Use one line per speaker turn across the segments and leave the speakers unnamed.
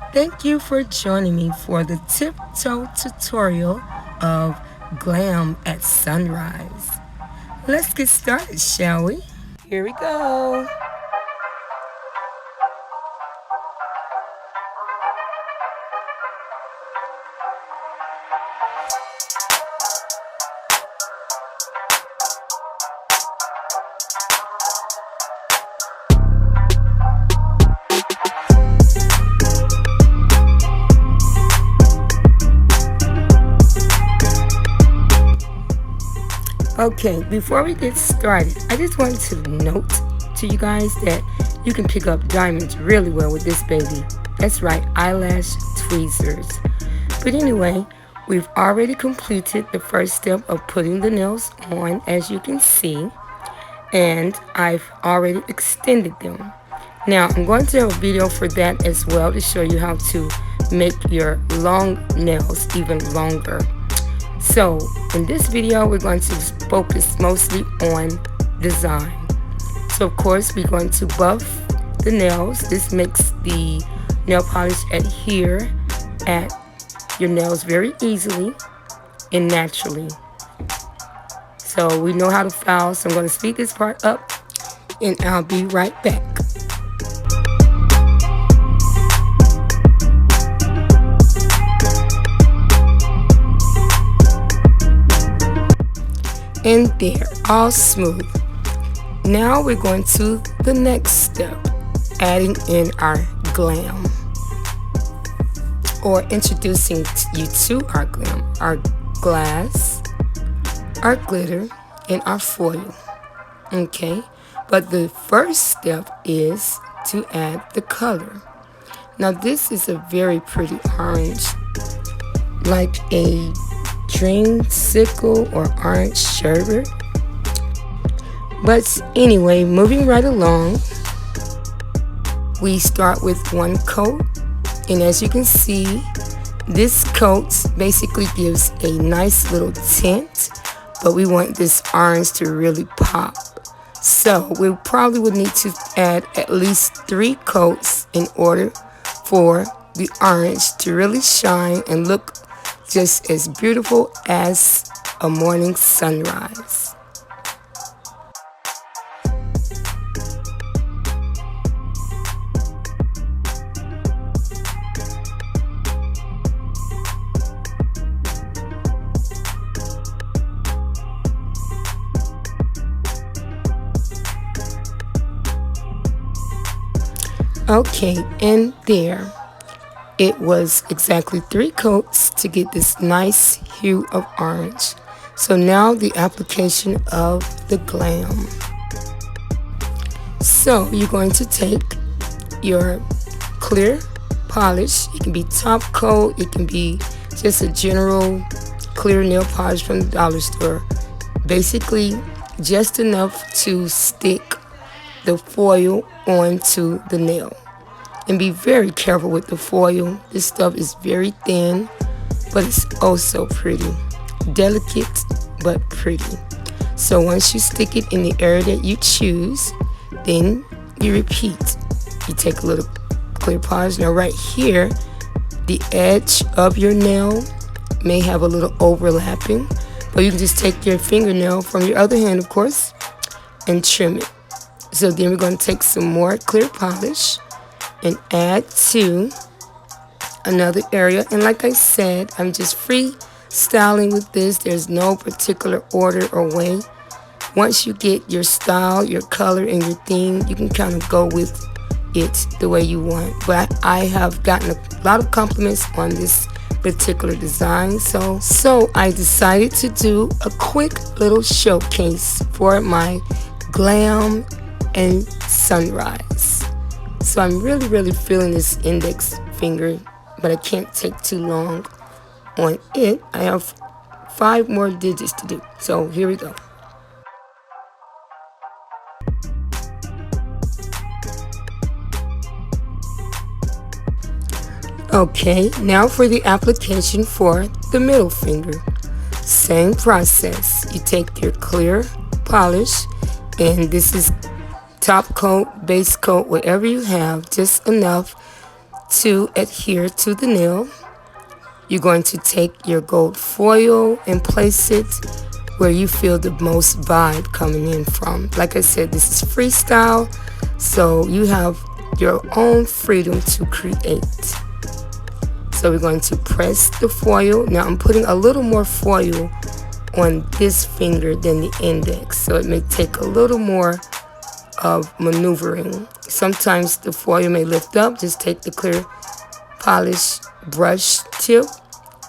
Thank you for joining me for the tiptoe tutorial of Glam at Sunrise. Let's get started, shall we? Here we go. Okay, before we get started, I just wanted to note to you guys that you can pick up diamonds really well with this baby. That's right, eyelash tweezers. But anyway, we've already completed the first step of putting the nails on, as you can see, and I've already extended them. Now, I'm going to have a video for that as well to show you how to make your long nails even longer. So in this video, we're going to focus mostly on design. So of course, we're going to buff the nails. This makes the nail polish adhere at your nails very easily and naturally. So we know how to file, so I'm going to speed this part up and I'll be right back. And there, all smooth. Now we're going to the next step, adding in our glam, or introducing you to our glam, our glass, our glitter, and our foil. Okay, but the first step is to add the color. Now this is a very pretty orange, like a dreamsicle or orange sherbet. But anyway, moving right along, we start with one coat, and as you can see, this coat basically gives a nice little tint, but we want this orange to really pop. So we probably would need to add at least 3 coats in order for the orange to really shine and look just as beautiful as a morning sunrise. Okay, and there. It was exactly 3 coats to get this nice hue of orange. So now the application of the glam. So you're going to take your clear polish. It can be top coat, it can be just a general clear nail polish from the dollar store. Basically just enough to stick the foil onto the nail. And be very careful with the foil. This stuff is very thin, but it's also pretty. Delicate, but pretty. So once you stick it in the area that you choose, then you repeat. You take a little clear polish. Now right here, the edge of your nail may have a little overlapping, but you can just take your fingernail from your other hand, of course, and trim it. So then we're going to take some more clear polish and add to another area. And like I said, I'm just freestyling with this. There's no particular order or way. Once you get your style, your color, and your theme, you can kind of go with it the way you want. But I have gotten a lot of compliments on this particular design, so I decided to do a quick little showcase for my glam and sunrise. So I'm really feeling this index finger, but I can't take too long on it. I have 5 more digits to do. So here we go. Okay, now for the application for the middle finger. Same process. You take your clear polish, and this is top coat, base coat, whatever you have, just enough to adhere to the nail, you're going to take your gold foil and place it where you feel the most vibe coming in from. Like I said, this is freestyle, so you have your own freedom to create. So we're going to press the foil. Now I'm putting a little more foil on this finger than the index, so it may take a little more of maneuvering. Sometimes the foil may lift up. Just take the clear polish brush tip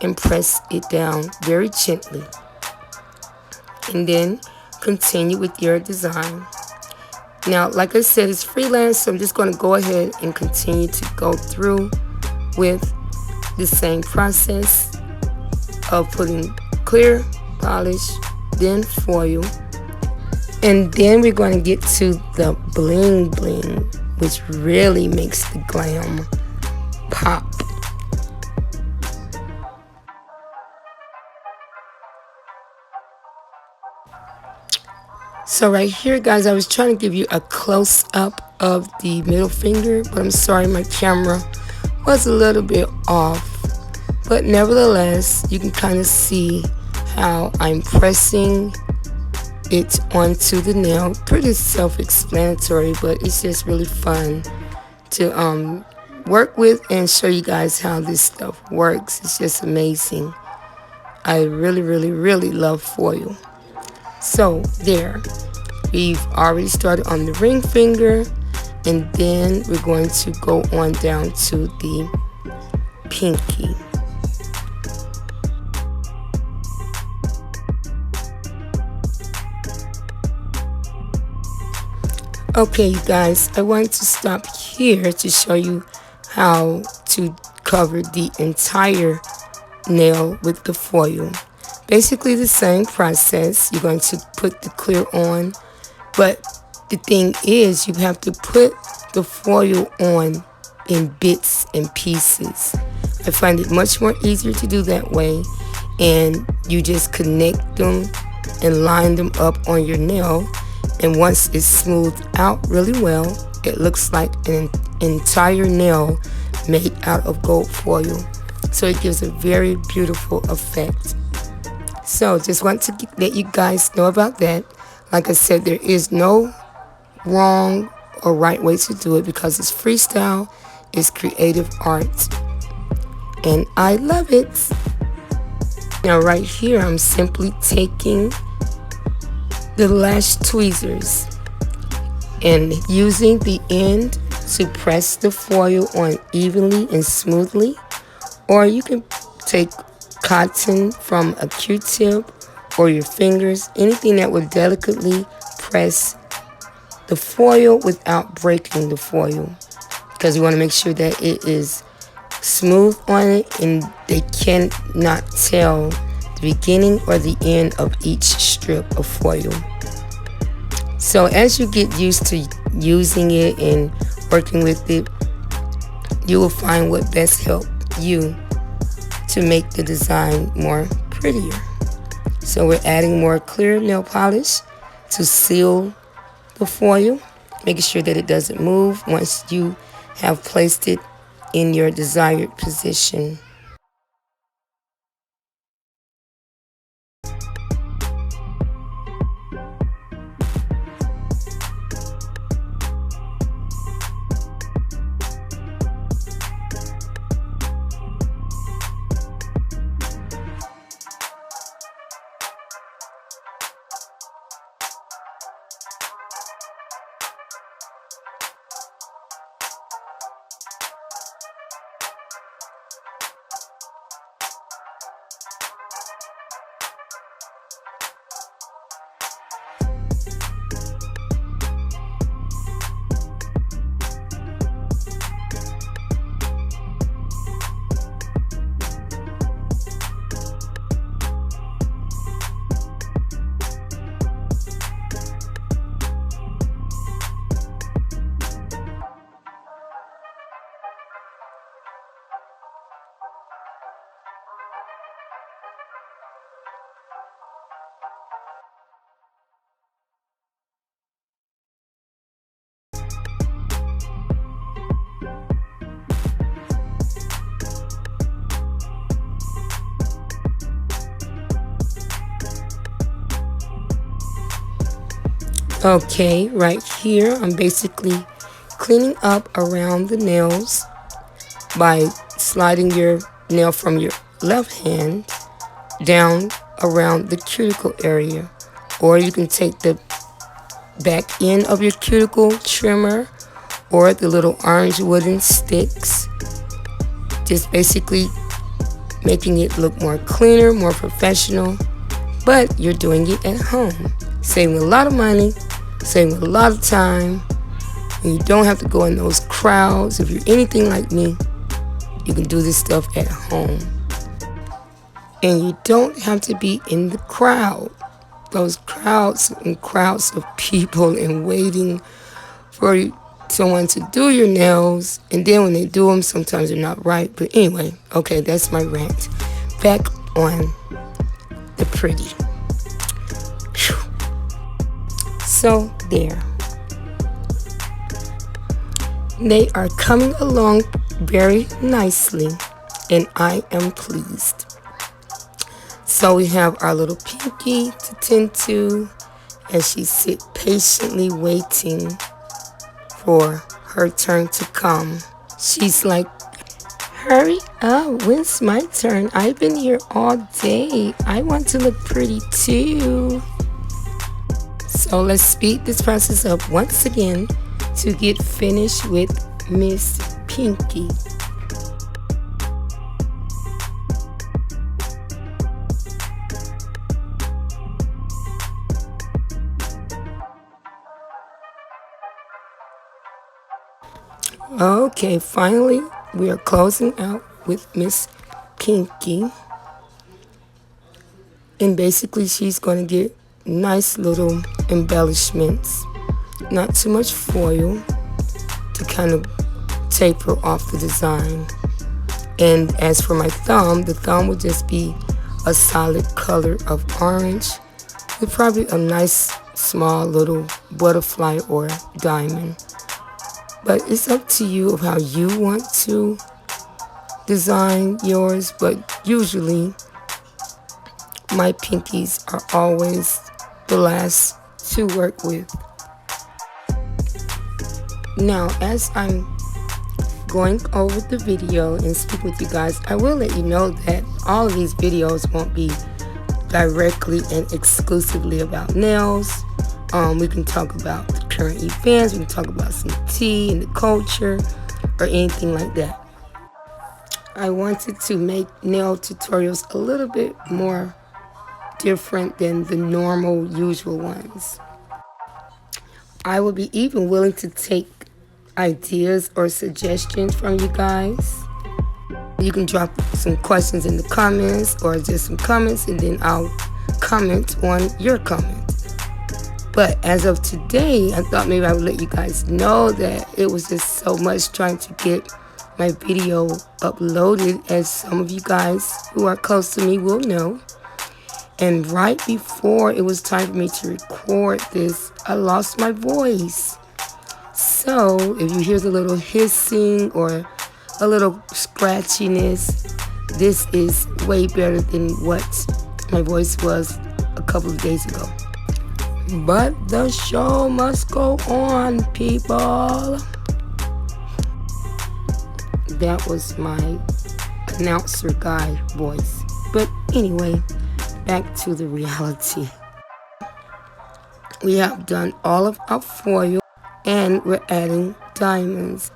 and press it down very gently, and then continue with your design. Now, like I said, it's freelance, so I'm just going to go ahead and continue to go through with the same process of putting clear polish, then foil, and then we're going to get to the bling bling, which really makes the glam pop. So right here, guys, I was trying to give you a close-up of the middle finger, but I'm sorry, my camera was a little bit off. But nevertheless, you can kind of see how I'm pressing it onto the nail. Pretty self-explanatory, but it's just really fun to work with and show you guys how this stuff works. It's just amazing. I really, really, really love foil. So there, we've already started on the ring finger, and then we're going to go on down to the pinky. Okay, you guys, I want to stop here to show you how to cover the entire nail with the foil. Basically the same process. You're going to put the clear on, but the thing is, you have to put the foil on in bits and pieces. I find it much more easier to do that way, and you just connect them and line them up on your nail. And once it's smoothed out really well, it looks like an entire nail made out of gold foil. So it gives a very beautiful effect. So just want to let you guys know about that. Like I said, there is no wrong or right way to do it because it's freestyle, it's creative art, and I love it. Now right here, I'm simply taking the lash tweezers and using the end to press the foil on evenly and smoothly, or you can take cotton from a Q-tip or your fingers, anything that will delicately press the foil without breaking the foil, because you want to make sure that it is smooth on it and they cannot tell the beginning or the end of each strip of foil. So as you get used to using it and working with it, you will find what best helps you to make the design more prettier. So we're adding more clear nail polish to seal the foil, making sure that it doesn't move once you have placed it in your desired position. Okay, right here I'm basically cleaning up around the nails by sliding your nail from your left hand down around the cuticle area, or you can take the back end of your cuticle trimmer or the little orange wooden sticks, just basically making it look more cleaner, more professional, but you're doing it at home, saving a lot of money, saving a lot of time, and you don't have to go in those crowds. If you're anything like me, you can do this stuff at home. And you don't have to be in the crowd. Those crowds and crowds of people and waiting for someone to do your nails. And then when they do them, sometimes they're not right. But anyway, okay, that's my rant. Back on the pretty. Whew. So there. They are coming along very nicely, and I am pleased. So we have our little Pinky to tend to as she sits patiently waiting for her turn to come. She's like, hurry up, when's my turn? I've been here all day. I want to look pretty too. So let's speed this process up once again to get finished with Miss Pinky. Okay, finally, we are closing out with Miss Pinky. And basically, she's going to get nice little embellishments. Not too much foil to kind of taper off the design. And as for my thumb, the thumb would just be a solid color of orange with probably a nice small little butterfly or diamond. But it's up to you of how you want to design yours, but usually my pinkies are always the last to work with. Now, as I'm going over the video and speak with you guys, I will let you know that all of these videos won't be directly and exclusively about nails. We can talk about the current events, we can talk about some tea and the culture or anything like that. I wanted to make nail tutorials a little bit more different than the normal, usual ones. I will be even willing to take ideas or suggestions from you guys. You can drop some questions in the comments or just some comments, and then I'll comment on your comment. But as of today, I thought maybe I would let you guys know that it was just so much trying to get my video uploaded, as some of you guys who are close to me will know. And right before it was time for me to record this, I lost my voice. So if you hear the little hissing or a little scratchiness, this is way better than what my voice was a couple of days ago. But the show must go on, people. That was my announcer guy voice. But anyway, back to the reality. We have done all of our foil and we're adding diamonds.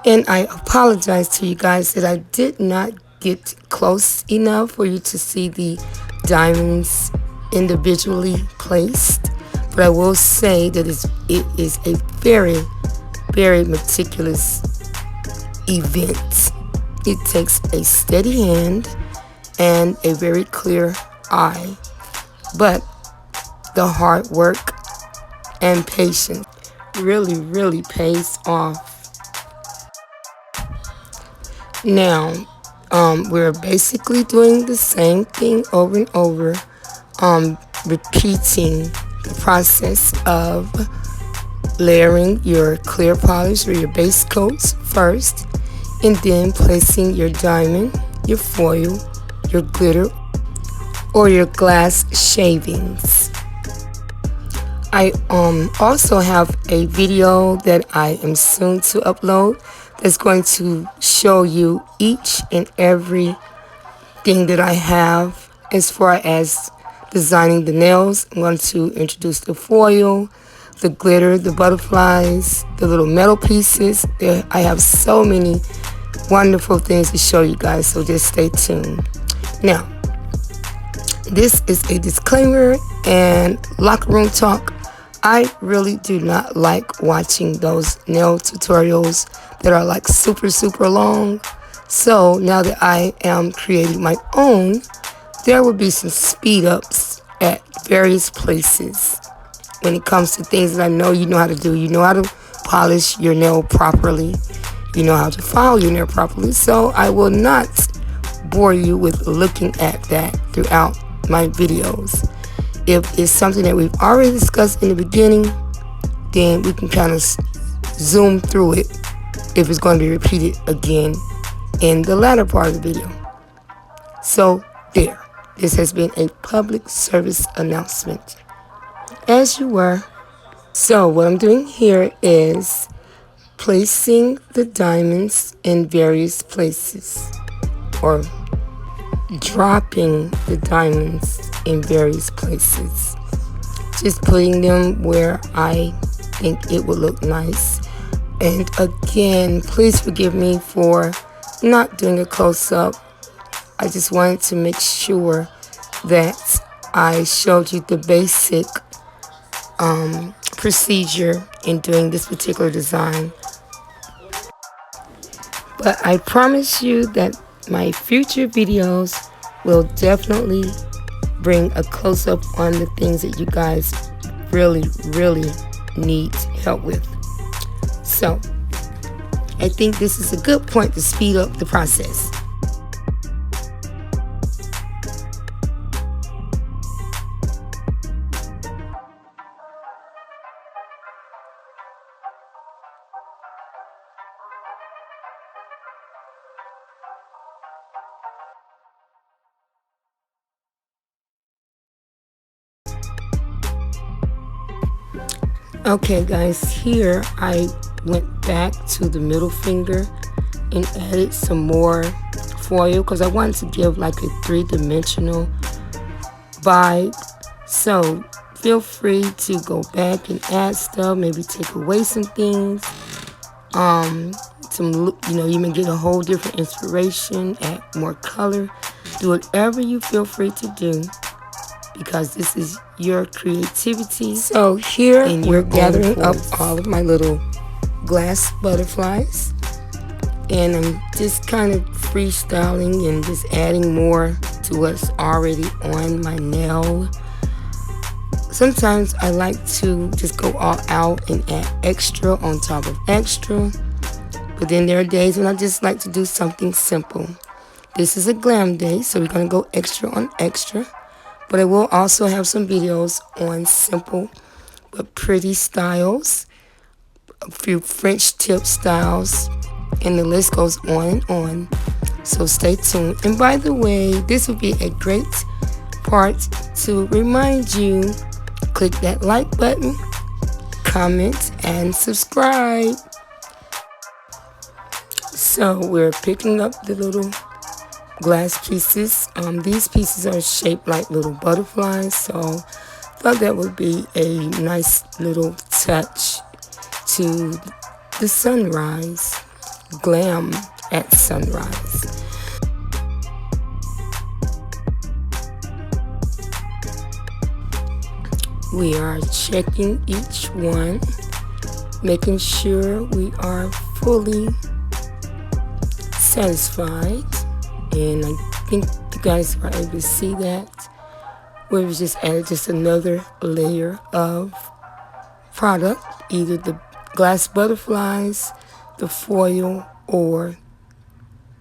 And I apologize to you guys that I did not get close enough for you to see the diamonds individually placed. But I will say that it is a very, very meticulous event. It takes a steady hand and a very clear eye, but the hard work and patience really pays off. Now, we're basically doing the same thing over and over, repeating the process of layering your clear polish or your base coats first, and then placing your diamond, your foil, your glitter, or your glass shavings. I also have a video that I am soon to upload that's going to show you each and every thing that I have as far as designing the nails. I'm going to introduce the foil, the glitter, the butterflies, the little metal pieces. I have so many wonderful things to show you guys, so just stay tuned. Now, this is a disclaimer and locker room talk. I really do not like watching those nail tutorials that are like super long. So now that I am creating my own, there will be some speed ups at various places when it comes to things that I know you know how to do. You know how to polish your nail properly. You know how to file your nail properly. So I will not bore you with looking at that throughout my videos. If it's something that we've already discussed in the beginning, then we can kind of zoom through it if it's going to be repeated again in the latter part of the video. So there, this has been a public service announcement, as you were. So what I'm doing here is placing the diamonds in various places, or dropping the diamonds in various places. Just putting them where I think it would look nice. And again, please forgive me for not doing a close-up. I just wanted to make sure that I showed you the basic procedure in doing this particular design. But I promise you that my future videos will definitely bring a close-up on the things that you guys really need help with. So I think this is a good point to speed up the process. Okay guys, here I went back to the middle finger and added some more foil because I wanted to give like a three-dimensional vibe. So feel free to go back and add stuff, maybe take away some things. You may get a whole different inspiration, add more color. Do whatever you feel free to do, because this is your creativity. So here we're gathering up all of my little glass butterflies, and I'm just kind of freestyling and just adding more to what's already on my nail. Sometimes I like to just go all out and add extra on top of extra, but then there are days when I just like to do something simple. This is a glam day, so we're going to go extra on extra. But I will also have some videos on simple but pretty styles, a few French tip styles, and the list goes on and on. So stay tuned. And by the way, this would be a great part to remind you, click that like button, comment, and subscribe. So we're picking up the little glass pieces. These pieces are shaped like little butterflies, so I thought that would be a nice little touch to the sunrise, glam at sunrise. We are checking each one, making sure we are fully satisfied. And I think you guys are able to see that. We've just added just another layer of product, either the glass butterflies, the foil, or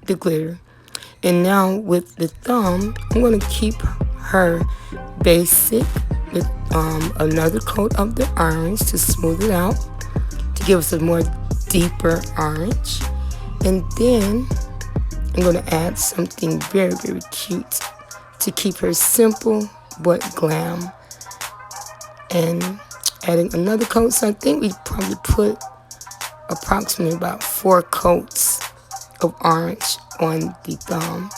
the glitter. And now with the thumb, I'm going to keep her basic with another coat of the orange to smooth it out, to give us a more deeper orange. And then I'm going to add something very cute to keep her simple but glam. And adding another coat. So I think we probably put approximately about 4 coats of orange on the thumb.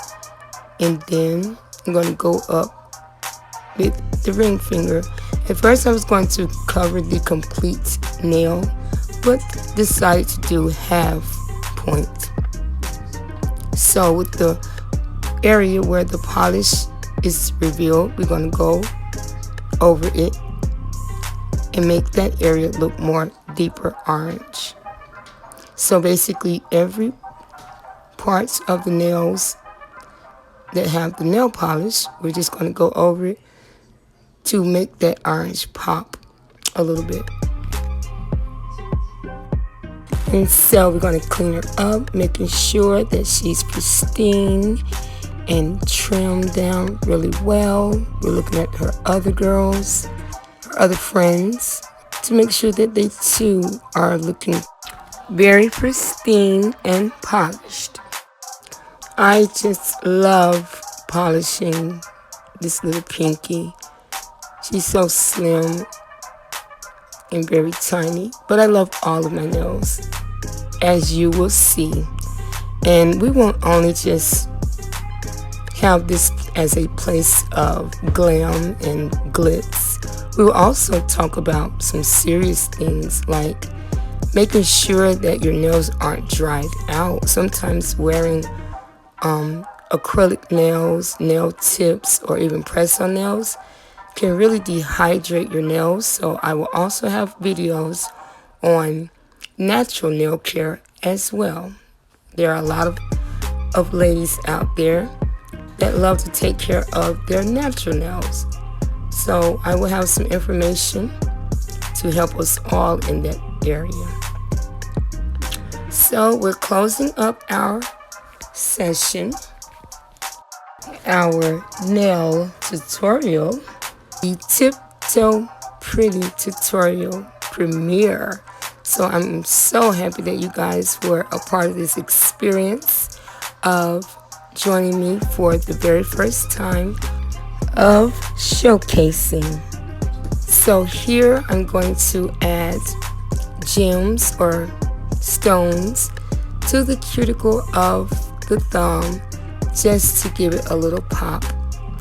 And then I'm going to go up with the ring finger. At first I was going to cover the complete nail, but decided to do half point. So with the area where the polish is revealed, we're going to go over it and make that area look more deeper orange. So basically every parts of the nails that have the nail polish, we're just going to go over it to make that orange pop a little bit. And so we're going to clean her up, making sure that she's pristine and trimmed down really well. We're looking at her other girls, her other friends, to make sure that they too are looking very pristine and polished. I just love polishing this little pinky. She's so slim and very tiny, but I love all of my nails, as you will see. And we won't only just have this as a place of glam and glitz. We will also talk about some serious things like making sure that your nails aren't dried out. Sometimes wearing acrylic nails, nail tips, or even press-on nails can really dehydrate your nails. So I will also have videos on natural nail care as well. There are a lot of ladies out there that love to take care of their natural nails. So I will have some information to help us all in that area. So we're closing up our session, our nail tutorial, the Tiptoe Pretty tutorial premiere. So I'm so happy that you guys were a part of this experience of joining me for the very first time of showcasing. So here I'm going to add gems or stones to the cuticle of the thumb just to give it a little pop.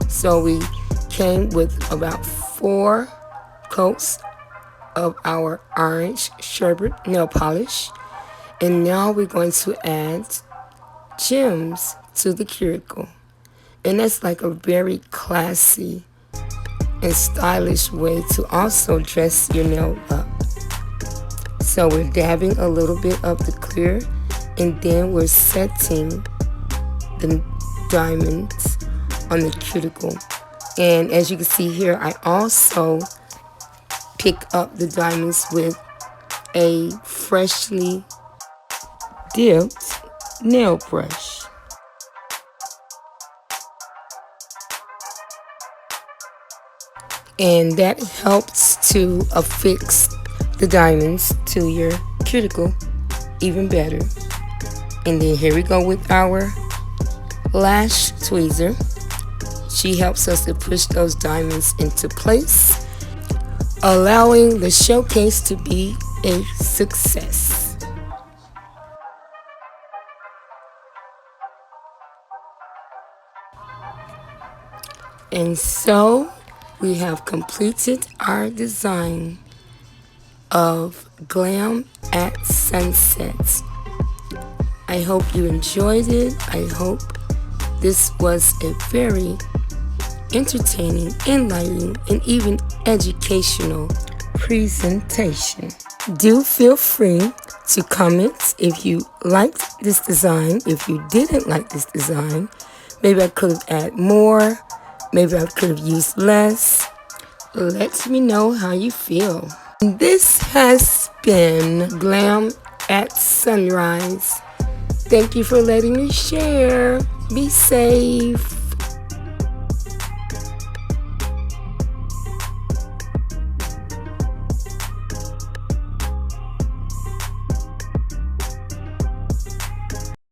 So we came with about 4 coats of our orange sherbet nail polish, and now we're going to add gems to the cuticle, and that's like a very classy and stylish way to also dress your nail up. So we're dabbing a little bit of the clear, and then we're setting the diamonds on the cuticle. And as you can see here, I also pick up the diamonds with a freshly dipped nail brush. And that helps to affix the diamonds to your cuticle even better. And then here we go with our lash tweezer. She helps us to push those diamonds into place, allowing the showcase to be a success. And so we have completed our design of Glam at Sunset. I hope you enjoyed it. I hope this was a very entertaining, enlightening, and even educational presentation. Do feel free to comment if you liked this design, if you didn't like this design. Maybe I could have added more, maybe I could have used less. Let me know how you feel. This has been Glam at Sunrise. Thank you for letting me share. Be safe.